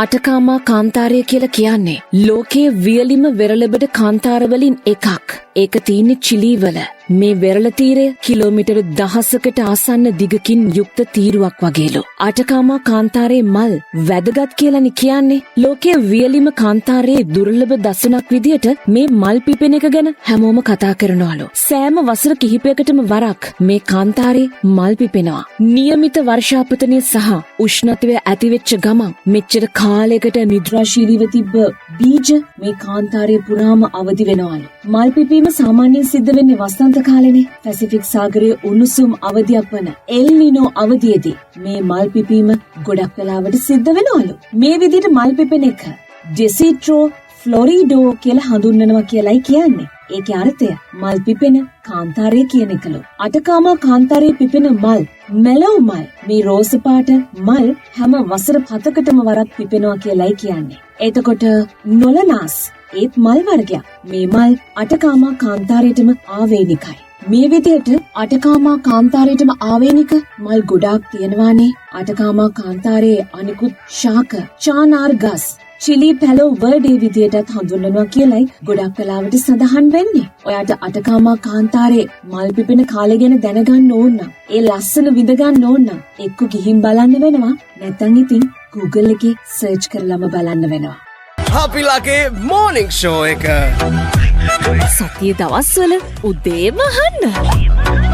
අටකාමා කාන්තාරය කියලා කියන්නේ ලෝකයේ වියලිම වෙරළබඩ කාන්තාරවලින් එකක්. ඒක තියෙන්නේ චිලීවල. මේ වෙරළ තීරය කිලෝමීටර් 1000කට ආසන්න දිගකින් යුක්ත තීරුවක් වගේලු. අටකාමා කාන්තාරයේ මල් වැදගත් කියලානේ කියන්නේ. ලෝකයේ වියලිම කාන්තාරයේ දුර්ලභ දසුණක් විදියට මේ මල් පිපෙන එක ගැන හැමෝම කතා කරනවලු. සෑම වසර කිහිපයකටම වරක් මේ කාන්තාරේ මල් පිපෙනවා. નિયમિત වර්ෂාපතනය සහ උෂ්ණත්වය ඇතිවෙච්ච ගමන් මෙච්චර කාලයකට නිද්‍රාශීලීව තිබ්බ බීජ මේ කාන්තාරයේ පුරාම අවදි වෙනවලු. මල් පිපීම සාමාන්‍යයෙන් සිද්ධ වෙන්නේ වසන්ත කාලෙනේ. පැසිෆික් සාගරයේ උණුසුම් අවධියක් වන එල් නිනෝ අවධියේදී මේ මල් පිපීම ගොඩක් වෙලාවට සිද්ධ වෙනවලු. මේ විදිහට මල් පිපෙන එක ඩෙසිට්‍රෝ ෆ්ලොරිඩෝ කියලා හඳුන්වනවා කියලායි කියන්නේ. ඒකේ අර්ථය මල් පිපෙන කාන්තාරය කියන එකලු. අටකාමා කාන්තාරයේ පිපෙන මල් මෙලෝ මල්. මේ රෝස පාට මල් හැම වසර 7කටම වරක් පිපෙනවා කියලායි කියන්නේ. එතකොට නොලනාස් ඒත් මල් වර්ගයක්. මේ මල් අටකාමා කාන්තාරයටම ආවේනිකයි. මේ විදිහට අටකාමා කාන්තාරයටම ආවේනික මල් ගොඩාක් තියෙනවානේ. අටකාමා කාන්තාරයේ අනිකුත් ශාක චානාර් ගස් චිලි පැලෝ වර්ඩේ විදියටත් හඳුන්වනවා කියලයි ගොඩක් වෙලාවට සඳහන් වෙන්නේ. ඔයාට අටකාමා කාන්තාරේ මල් පිපෙන කාලය ගැන දැනගන්න ඕන නම්, ඒ ලස්සන විඳ ගන්න ඕන නම් එක්ක ගිහින් බලන්න වෙනවා. නැත්නම් ඉතින් Google එකේ සර්ච් කරලාම බලන්න වෙනවා. අපිලාගේ මෝර්නිං ෂෝ එක සතිය දවස්වල උදේම අහන්න.